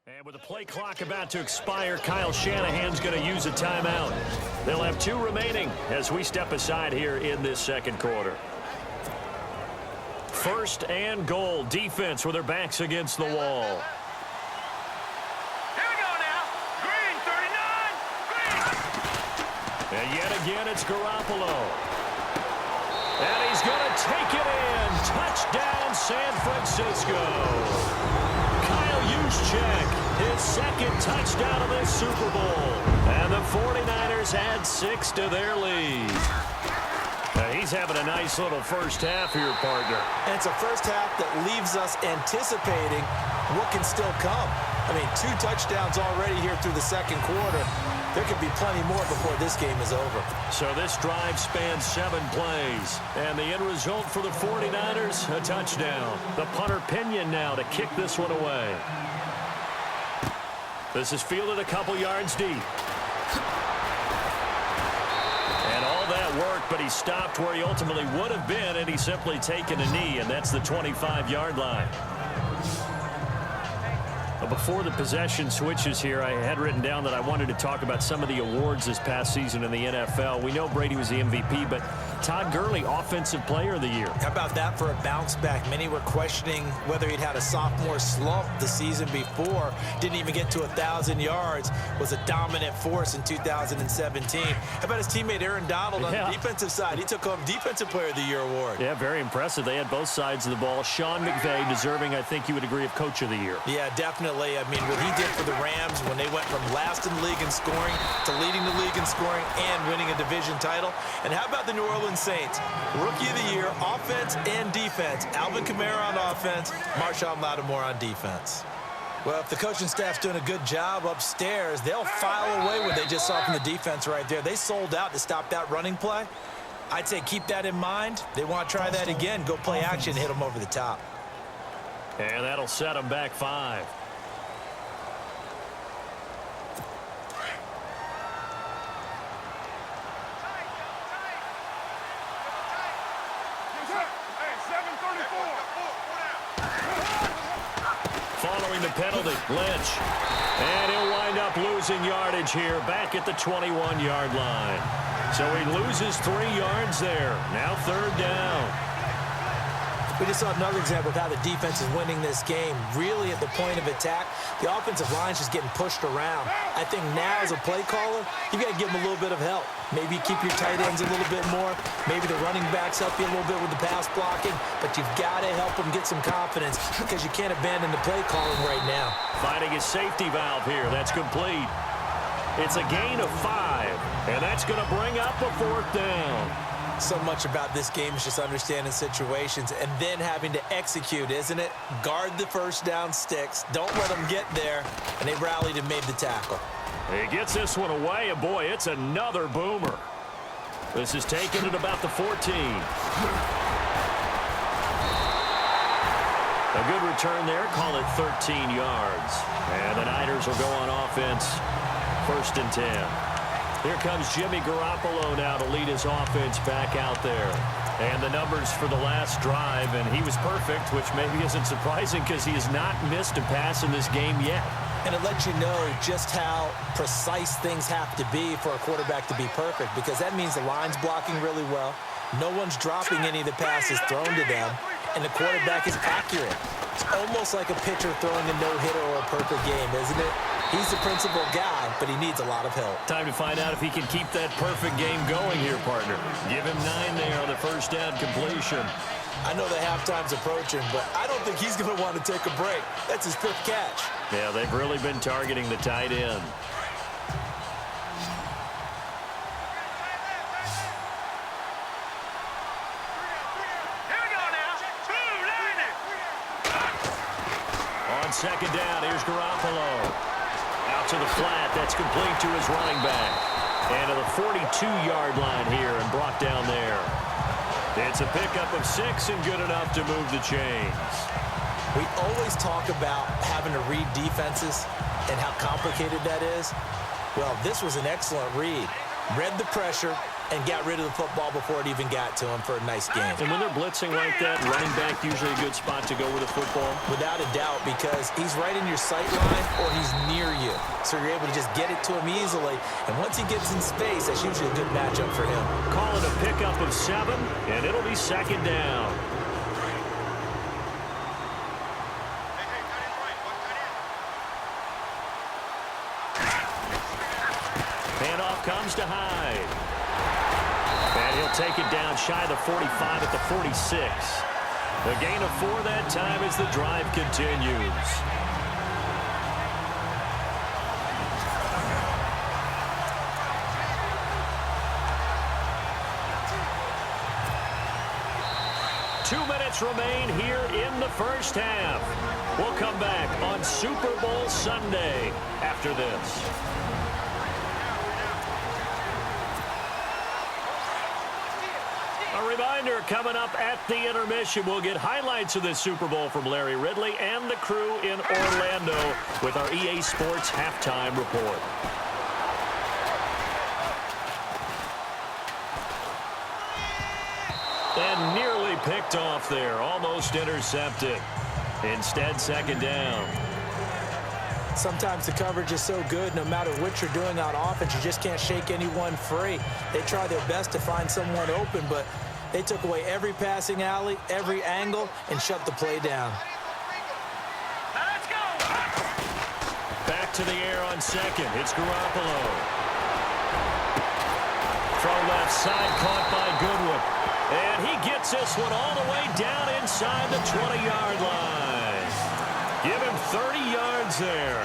And with the play clock about to expire, Kyle Shanahan's going to use a timeout. They'll have 2 remaining as we step aside here in this second quarter. First and goal, defense with their backs against the wall. Here we go now. Green, 39. Green. And yet again, it's Garoppolo. And he's going to take it in. Touchdown, San Francisco. Juszczyk, his second touchdown of this Super Bowl. And the 49ers had 6 to their lead. He's having a nice little first half here, partner. And it's a first half that leaves us anticipating what can still come. I mean, 2 touchdowns already here through the second quarter. There could be plenty more before this game is over. So this drive spans 7 plays. And the end result for the 49ers, a touchdown. The punter Pinion now to kick this one away. This is fielded a couple yards deep. And all that worked, but he stopped where he ultimately would have been, and he's simply taken a knee, and that's the 25-yard line. Before the possession switches here, I had written down that I wanted to talk about some of the awards this past season in the NFL. We know Brady was the MVP, but Todd Gurley, Offensive Player of the Year. How about that for a bounce back? Many were questioning whether he'd had a sophomore slump the season before. Didn't even get to 1,000 yards. Was a dominant force in 2017. How about his teammate Aaron Donald on the defensive side? He took home Defensive Player of the Year award. Yeah, very impressive. They had both sides of the ball. Sean McVay deserving, I think you would agree, of Coach of the Year. Yeah, definitely. I mean, what he did for the Rams when they went from last in the league in scoring to leading the league in scoring and winning a division title. And how about the New Orleans Saints? Rookie of the Year, offense and defense. Alvin Kamara on offense, Marshawn Lattimore on defense. Well, if the coaching staff's doing a good job upstairs, they'll file away what they just saw from the defense right there. They sold out to stop that running play. I'd say keep that in mind. They want to try that again. Go play action, hit them over the top. And that'll set them back 5. Following the penalty, Lynch. And he'll wind up losing yardage here back at the 21-yard line. So he loses 3 yards there. Now 3rd down. We just saw another example of how the defense is winning this game. Really at the point of attack, the offensive line's just getting pushed around. I think now as a play caller, you got to give them a little bit of help. Maybe keep your tight ends a little bit more. Maybe the running backs help you a little bit with the pass blocking. But you've got to help them get some confidence because you can't abandon the play calling right now. Finding a safety valve here. That's complete. It's a gain of 5. And that's going to bring up a 4th down. So much about this game is just understanding situations and then having to execute, isn't it? Guard the first down sticks. Don't let them get there. And they rallied and made the tackle. He gets this one away, and boy, it's another boomer. This is taken at about the 14. A good return there. Call it 13 yards. And the Niners will go on offense. 1st and 10. Here comes Jimmy Garoppolo now to lead his offense back out there. And the numbers for the last drive, and he was perfect, which maybe isn't surprising because he has not missed a pass in this game yet. And it lets you know just how precise things have to be for a quarterback to be perfect, because that means the line's blocking really well. No one's dropping any of the passes thrown to them, and the quarterback is accurate. It's almost like a pitcher throwing a no-hitter or a perfect game, isn't it? He's the principal guy, but he needs a lot of help. Time to find out if he can keep that perfect game going here, partner. Give him 9 there on the first down completion. I know the halftime's approaching, but I don't think he's going to want to take a break. That's his 5th catch. Yeah, they've really been targeting the tight end. On 2nd down, here's Garoppolo. Out to the flat, that's complete to his running back. And to the 42-yard line here and brought down there. It's a pickup of 6 and good enough to move the chains. We always talk about having to read defenses and how complicated that is. Well, this was an excellent read. Read the pressure, and got rid of the football before it even got to him for a nice game. And when they're blitzing like that, running back usually a good spot to go with a football? Without a doubt, because he's right in your sight line or he's near you. So you're able to just get it to him easily. And once he gets in space, that's usually a good matchup for him. Call it a pickup of 7, and it'll be second down. Handoff comes to Hyde. And he'll take it down shy of the 45 at the 46. The gain of 4 that time as the drive continues. Two minutes remain here in the first half. We'll come back on Super Bowl Sunday after this. A reminder, coming up at the intermission, we'll get highlights of this Super Bowl from Larry Ridley and the crew in Orlando with our EA Sports Halftime Report. And nearly picked off there, almost intercepted. Instead, second down. Sometimes the coverage is so good, no matter what you're doing on offense, you just can't shake anyone free. They try their best to find someone open, but they took away every passing alley, every angle, and shut the play down. Let's go. Back to the air on second. It's Garoppolo. Throw left side, caught by Goodwin. And he gets this one all the way down inside the 20-yard line. Give him 30 yards there.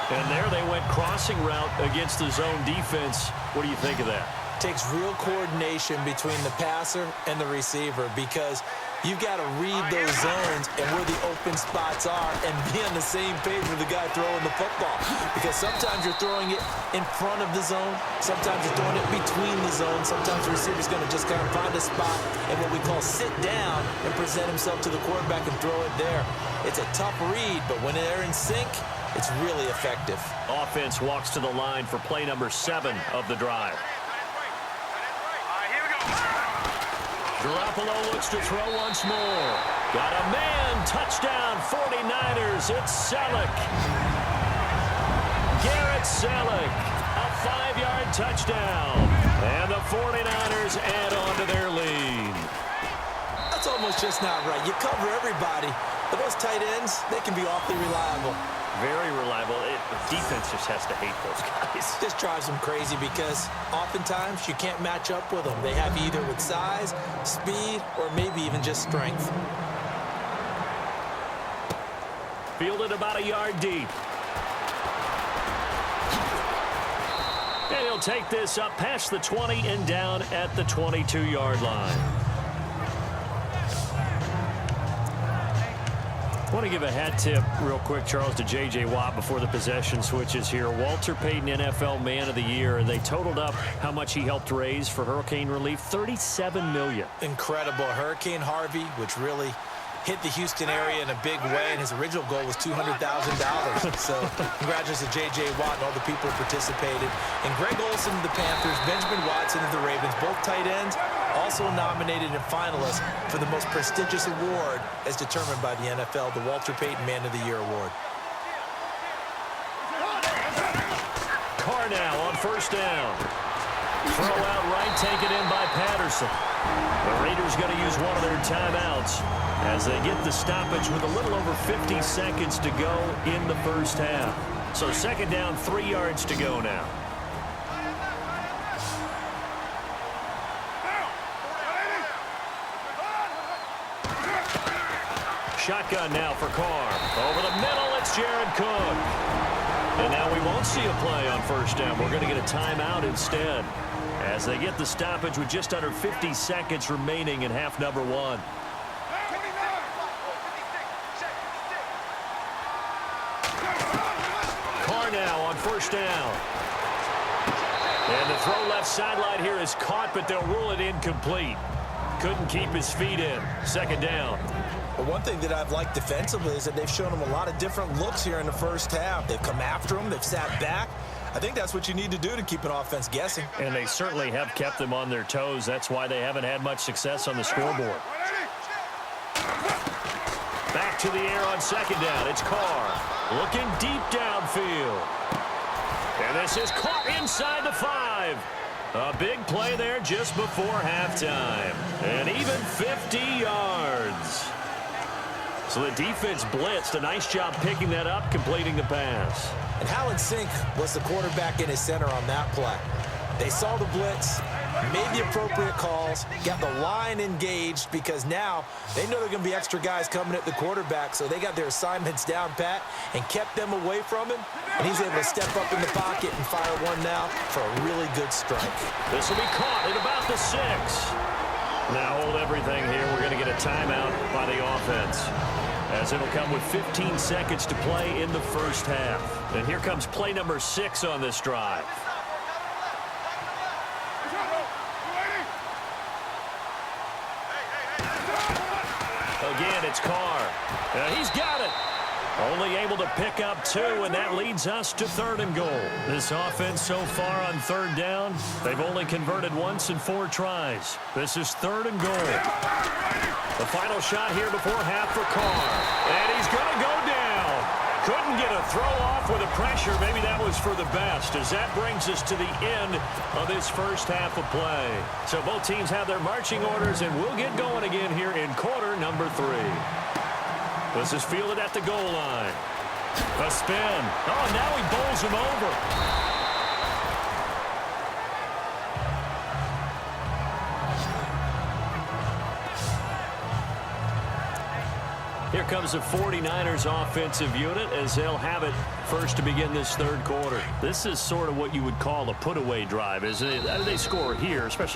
And there they went crossing route against the zone defense. What do you think of that? Takes real coordination between the passer and the receiver because you've got to read those zones and where the open spots are and be on the same page with the guy throwing the football. Because sometimes you're throwing it in front of the zone. Sometimes you're throwing it between the zones. Sometimes the receiver's going to just kind of find a spot and what we call sit down and present himself to the quarterback and throw it there. It's a tough read, but when they're in sync, it's really effective. Offense walks to the line for play number 7 of the drive. Garoppolo looks to throw once more. Got a man. Touchdown, 49ers. It's Selleck. Garrett Selleck. A 5-yard touchdown. And the 49ers add on to their lead. That's almost just not right. You cover everybody, but those tight ends, they can be awfully reliable. Very reliable. The defense just has to hate those guys. This drives them crazy because oftentimes you can't match up with them. They have you either with size, speed, or maybe even just strength. Fielded about a yard deep. And he'll take this up past the 20 and down at the 22-yard line. I want to give a hat tip real quick, Charles, to J.J. Watt before the possession switches here. Walter Payton, NFL Man of the Year, and they totaled up how much he helped raise for hurricane relief, $37 million. Incredible. Hurricane Harvey, which really hit the Houston area in a big way, and his original goal was $200,000. So congratulations to J.J. Watt and all the people who participated. And Greg Olsen of the Panthers, Benjamin Watson of the Ravens, both tight ends, also nominated and finalists for the most prestigious award as determined by the NFL, the Walter Payton Man of the Year Award. Carr now on first down. Throw out right, taken in by Patterson. The Raiders going to use one of their timeouts as they get the stoppage with a little over 50 seconds to go in the first half. So second down, 3 yards to go now. Shotgun now for Carr. Over the middle, it's Jared Cook. And now we won't see a play on first down. We're going to get a timeout instead as they get the stoppage with just under 50 seconds remaining in half number 1. Carr now on first down. And the throw left sideline here is caught, but they'll rule it incomplete. Couldn't keep his feet in. Second down. But one thing that I've liked defensively is that they've shown him a lot of different looks here in the first half. They've come after him. They've sat back. I think that's what you need to do to keep an offense guessing. And they certainly have kept them on their toes. That's why they haven't had much success on the scoreboard. Back to the air on second down. It's Carr looking deep downfield. And this is caught inside the 5. A big play there just before halftime. And even 50 yards. So the defense blitzed. A nice job picking that up, completing the pass. And Hallen Sink was the quarterback in his center on that play. They saw the blitz, made the appropriate calls, got the line engaged because now they know there are going to be extra guys coming at the quarterback, so they got their assignments down pat and kept them away from him, and he's able to step up in the pocket and fire one now for a really good strike. This will be caught at about the 6. Now hold everything here. We're going to get a timeout by the offense, as it'll come with 15 seconds to play in the first half. And here comes play number 6 on this drive. Again, it's Carr. He's got it. Only able to pick up 2, and that leads us to 3rd and goal. This offense so far on 3rd down, they've only converted once in 4 tries. This is 3rd and goal. The final shot here before half for Carr. And he's going to go down. Couldn't get a throw off with the pressure. Maybe that was for the best, as that brings us to the end of this first half of play. So both teams have their marching orders, and we'll get going again here in quarter number 3. This is fielded at the goal line. A spin. Oh, now he bowls him over. Here comes the 49ers offensive unit as they'll have it first to begin this 3rd quarter. This is sort of what you would call a put-away drive, isn't it? They score here, especially